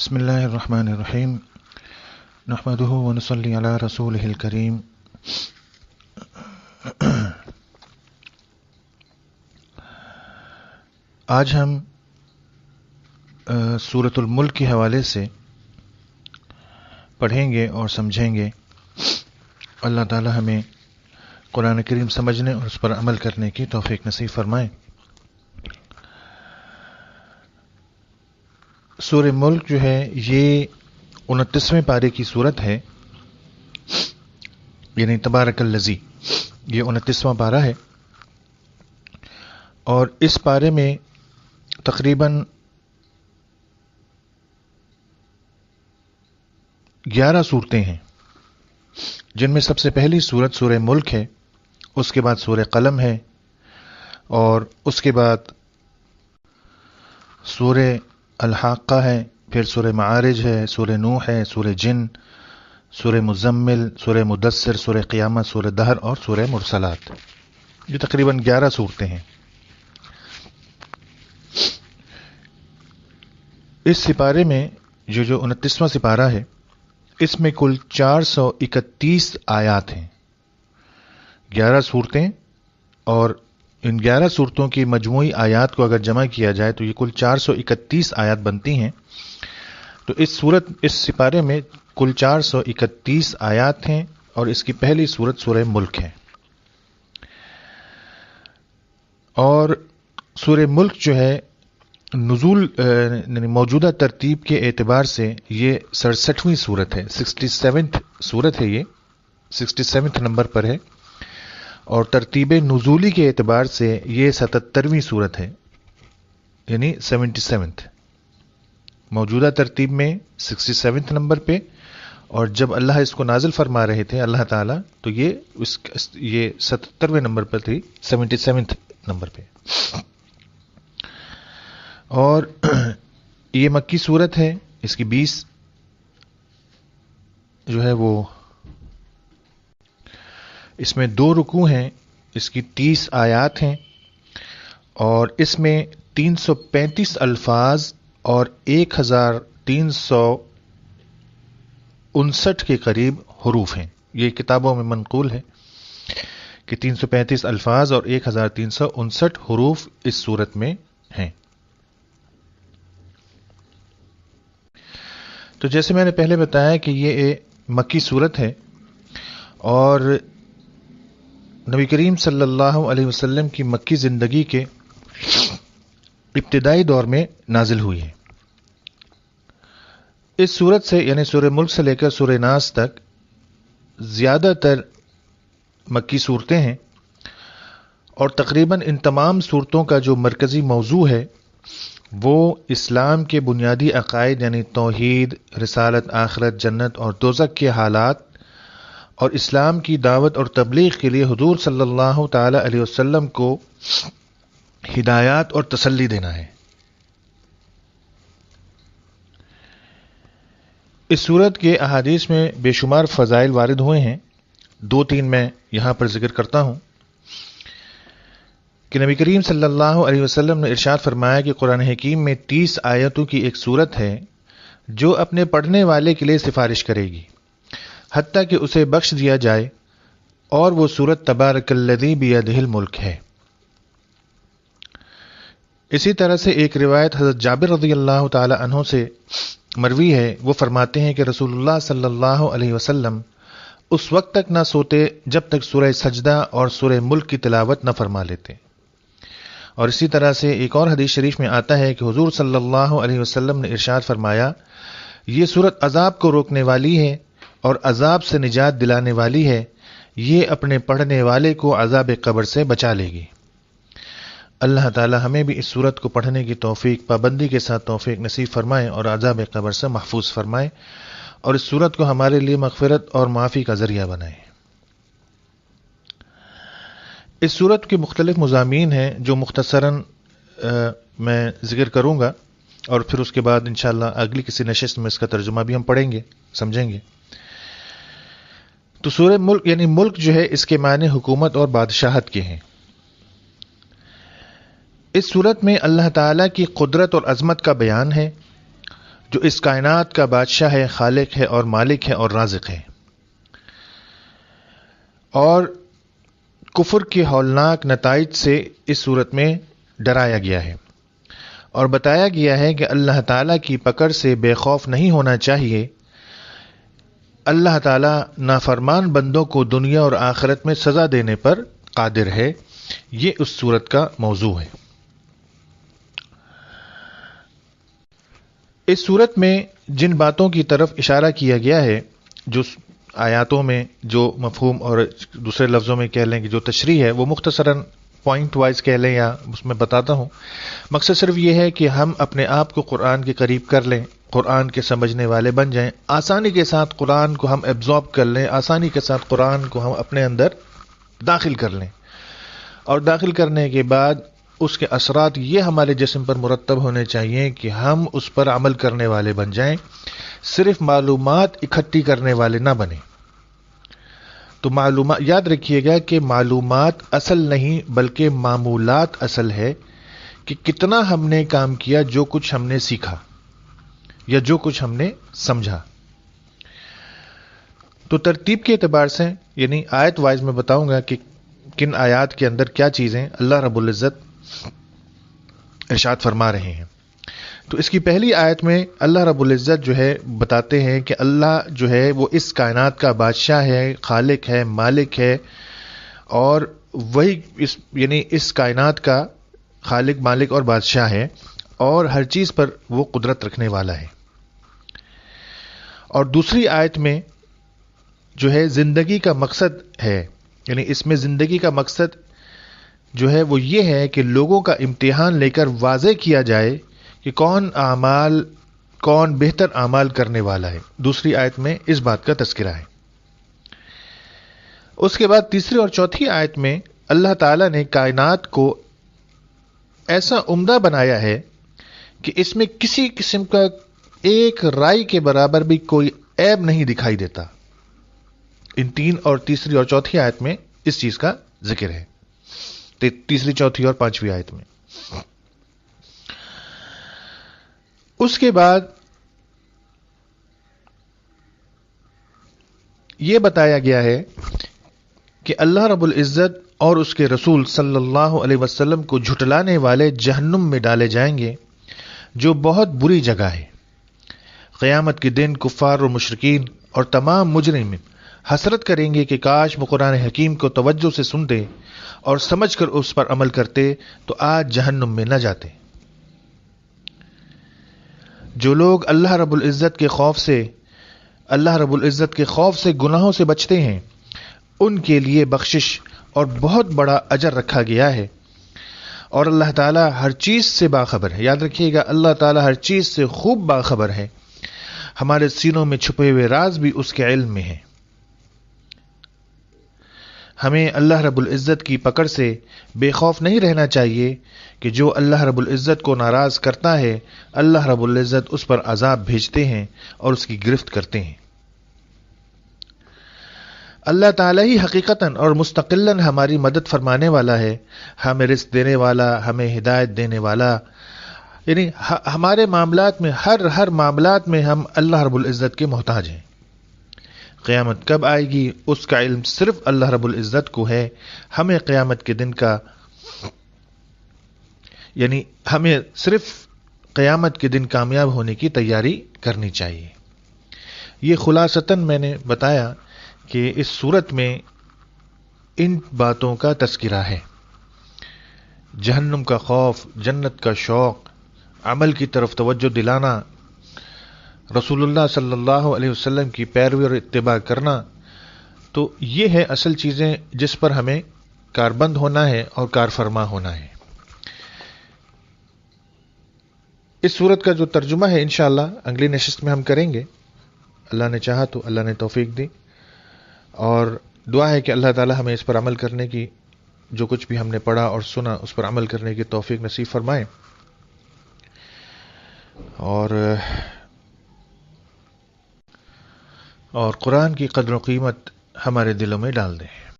بسم اللہ الرحمن الرحیم نحمدہ ونصلی علی رسولہ الکریم آج ہم سورۃ الملک کے حوالے سے پڑھیں گے اور سمجھیں گے۔ اللہ تعالی ہمیں قرآن کریم سمجھنے اور اس پر عمل کرنے کی توفیق نصیب فرمائے۔ سورہ ملک جو ہے یہ 29ویں پارے کی صورت ہے، یعنی تبارک الذی، یہ 29واں پارہ ہے، اور اس پارے میں تقریباً 11 صورتیں ہیں، جن میں سب سے پہلی صورت سورہ ملک ہے، اس کے بعد سورہ قلم ہے، اور اس کے بعد سورہ الحاقہ ہے، پھر سورہ معارج ہے، سورہ نوح ہے، سورہ جن، سورہ مزمل، سورہ مدثر، سورہ قیامت، سورہ دہر اور سورہ مرسلات۔ یہ تقریباً 11 صورتیں ہیں۔ اس سپارے میں جو 29واں سپارہ ہے، اس میں کل 431 آیات ہیں، 11 صورتیں، اور ان 11 صورتوں کی مجموعی آیات کو اگر جمع کیا جائے تو یہ کل 431 آیات بنتی ہیں۔ تو اس سپارے میں کل 431 آیات ہیں، اور اس کی پہلی صورت سورہ ملک ہے۔ اور سورہ ملک جو ہے نزول موجودہ ترتیب کے اعتبار سے یہ 67ویں صورت ہے، 67th صورت ہے، یہ 67 نمبر پر ہے، اور ترتیب نزولی کے اعتبار سے یہ 77ویں صورت ہے، یعنی 77th، موجودہ ترتیب میں 67 نمبر پہ، اور جب اللہ اس کو نازل فرما رہے تھے اللہ تعالیٰ، تو یہ 77ویں نمبر پر تھی، 77 نمبر پہ۔ اور یہ مکی صورت ہے، اس کی 20 جو ہے وہ اس میں 2 رکوع ہیں، اس کی 30 آیات ہیں، اور اس میں 335 الفاظ اور 1359 کے قریب حروف ہیں۔ یہ کتابوں میں منقول ہے کہ 335 الفاظ اور 1359 حروف اس صورت میں ہیں۔ تو جیسے میں نے پہلے بتایا کہ یہ مکی صورت ہے، اور نبی کریم صلی اللہ علیہ وسلم کی مکی زندگی کے ابتدائی دور میں نازل ہوئی ہے۔ اس صورت سے، یعنی سورہ ملک سے لے کر سورہ ناس تک زیادہ تر مکی صورتیں ہیں، اور تقریباً ان تمام صورتوں کا جو مرکزی موضوع ہے وہ اسلام کے بنیادی عقائد، یعنی توحید، رسالت، آخرت، جنت اور دوزخ کے حالات، اور اسلام کی دعوت اور تبلیغ کے لیے حضور صلی اللہ تعالی علیہ وسلم کو ہدایات اور تسلی دینا ہے۔ اس صورت کے احادیث میں بے شمار فضائل وارد ہوئے ہیں، 2-3 میں یہاں پر ذکر کرتا ہوں کہ نبی کریم صلی اللہ علیہ وسلم نے ارشاد فرمایا کہ قرآن حکیم میں 30 آیتوں کی ایک صورت ہے جو اپنے پڑھنے والے کے لیے سفارش کرے گی حتیٰ کہ اسے بخش دیا جائے، اور وہ صورت تبارک الذی بیدہ الملک ہے۔ اسی طرح سے ایک روایت حضرت جابر رضی اللہ تعالی عنہ سے مروی ہے، وہ فرماتے ہیں کہ رسول اللہ صلی اللہ علیہ وسلم اس وقت تک نہ سوتے جب تک سورہ سجدہ اور سورہ ملک کی تلاوت نہ فرما لیتے۔ اور اسی طرح سے ایک اور حدیث شریف میں آتا ہے کہ حضور صلی اللہ علیہ وسلم نے ارشاد فرمایا، یہ سورت عذاب کو روکنے والی ہے اور عذاب سے نجات دلانے والی ہے، یہ اپنے پڑھنے والے کو عذاب قبر سے بچا لے گی۔ اللہ تعالی ہمیں بھی اس سورت کو پڑھنے کی توفیق، پابندی کے ساتھ توفیق نصیب فرمائے، اور عذاب قبر سے محفوظ فرمائے، اور اس سورت کو ہمارے لیے مغفرت اور معافی کا ذریعہ بنائے۔ اس سورت کے مختلف مضامین ہیں جو مختصراً میں ذکر کروں گا، اور پھر اس کے بعد انشاءاللہ اگلی کسی نشست میں اس کا ترجمہ بھی ہم پڑھیں گے، سمجھیں گے۔ تو سورہ ملک، یعنی ملک جو ہے، اس کے معنی حکومت اور بادشاہت کے ہیں۔ اس صورت میں اللہ تعالیٰ کی قدرت اور عظمت کا بیان ہے، جو اس کائنات کا بادشاہ ہے، خالق ہے اور مالک ہے اور رازق ہے. اور کفر کے ہولناک نتائج سے اس صورت میں ڈرایا گیا ہے اور بتایا گیا ہے کہ اللہ تعالیٰ کی پکڑ سے بے خوف نہیں ہونا چاہیے. اللہ تعالیٰ نافرمان بندوں کو دنیا اور آخرت میں سزا دینے پر قادر ہے. یہ اس صورت کا موضوع ہے. اس صورت میں جن باتوں کی طرف اشارہ کیا گیا ہے، جو آیاتوں میں جو مفہوم اور دوسرے لفظوں میں کہہ لیں کہ جو تشریح ہے، وہ مختصراً پوائنٹ وائز کہہ لیں یا اس میں بتاتا ہوں. مقصد صرف یہ ہے کہ ہم اپنے آپ کو قرآن کے قریب کر لیں، قرآن کے سمجھنے والے بن جائیں، آسانی کے ساتھ قرآن کو ہم ایبزارب کر لیں، آسانی کے ساتھ قرآن کو ہم اپنے اندر داخل کر لیں، اور داخل کرنے کے بعد اس کے اثرات یہ ہمارے جسم پر مرتب ہونے چاہیے کہ ہم اس پر عمل کرنے والے بن جائیں، صرف معلومات اکٹھی کرنے والے نہ بنیں. تو معلومات یاد رکھیے گا کہ معلومات اصل نہیں بلکہ معمولات اصل ہے، کہ کتنا ہم نے کام کیا، جو کچھ ہم نے سیکھا یا جو کچھ ہم نے سمجھا. تو ترتیب کے اعتبار سے یعنی آیت وائز میں بتاؤں گا کہ کن آیات کے اندر کیا چیزیں اللہ رب العزت ارشاد فرما رہے ہیں. تو اس کی پہلی آیت میں اللہ رب العزت جو ہے بتاتے ہیں کہ اللہ جو ہے وہ اس کائنات کا بادشاہ ہے، خالق ہے، مالک ہے، اور وہی یعنی اس کائنات کا خالق، مالک اور بادشاہ ہے، اور ہر چیز پر وہ قدرت رکھنے والا ہے. اور دوسری آیت میں جو ہے زندگی کا مقصد ہے، یعنی اس میں زندگی کا مقصد جو ہے وہ یہ ہے کہ لوگوں کا امتحان لے کر واضح کیا جائے کہ کون بہتر اعمال کرنے والا ہے. دوسری آیت میں اس بات کا تذکرہ ہے. اس کے بعد تیسری اور چوتھی آیت میں اللہ تعالیٰ نے کائنات کو ایسا عمدہ بنایا ہے کہ اس میں کسی قسم کا ایک رائی کے برابر بھی کوئی عیب نہیں دکھائی دیتا. ان تیسری اور چوتھی آیت میں اس چیز کا ذکر ہے، تیسری، چوتھی اور پانچویں آیت میں. اس کے بعد یہ بتایا گیا ہے کہ اللہ رب العزت اور اس کے رسول صلی اللہ علیہ وسلم کو جھٹلانے والے جہنم میں ڈالے جائیں گے، جو بہت بری جگہ ہے. قیامت کے دن کفار و مشرکین اور تمام مجرم حسرت کریں گے کہ کاش وہ قرآن حکیم کو توجہ سے سنتے اور سمجھ کر اس پر عمل کرتے تو آج جہنم میں نہ جاتے. جو لوگ اللہ رب العزت کے خوف سے گناہوں سے بچتے ہیں، ان کے لیے بخشش اور بہت بڑا اجر رکھا گیا ہے. اور اللہ تعالیٰ ہر چیز سے باخبر ہے. یاد رکھیے گا، اللہ تعالیٰ ہر چیز سے خوب باخبر ہے. ہمارے سینوں میں چھپے ہوئے راز بھی اس کے علم میں ہیں. ہمیں اللہ رب العزت کی پکڑ سے بے خوف نہیں رہنا چاہیے کہ جو اللہ رب العزت کو ناراض کرتا ہے، اللہ رب العزت اس پر عذاب بھیجتے ہیں اور اس کی گرفت کرتے ہیں. اللہ تعالیٰ ہی حقیقتاً اور مستقلاً ہماری مدد فرمانے والا ہے، ہمیں رزق دینے والا، ہمیں ہدایت دینے والا. یعنی ہمارے معاملات میں ہر معاملات میں ہم اللہ رب العزت کے محتاج ہیں. قیامت کب آئے گی اس کا علم صرف اللہ رب العزت کو ہے. ہمیں قیامت کے دن کا یعنی ہمیں صرف قیامت کے دن کامیاب ہونے کی تیاری کرنی چاہیے. یہ خلاصتاً میں نے بتایا کہ اس صورت میں ان باتوں کا تذکرہ ہے: جہنم کا خوف، جنت کا شوق، عمل کی طرف توجہ دلانا، رسول اللہ صلی اللہ علیہ وسلم کی پیروی اور اتباع کرنا. تو یہ ہے اصل چیزیں جس پر ہمیں کاربند ہونا ہے اور کارفرما ہونا ہے. اس صورت کا جو ترجمہ ہے انشاءاللہ اگلی نشست میں ہم کریں گے، اللہ نے چاہا تو، اللہ نے توفیق دی. اور دعا ہے کہ اللہ تعالی ہمیں اس پر عمل کرنے کی، جو کچھ بھی ہم نے پڑھا اور سنا اس پر عمل کرنے کی توفیق نصیب فرمائے، اور قرآن کی قدر و قیمت ہمارے دلوں میں ڈال دیں.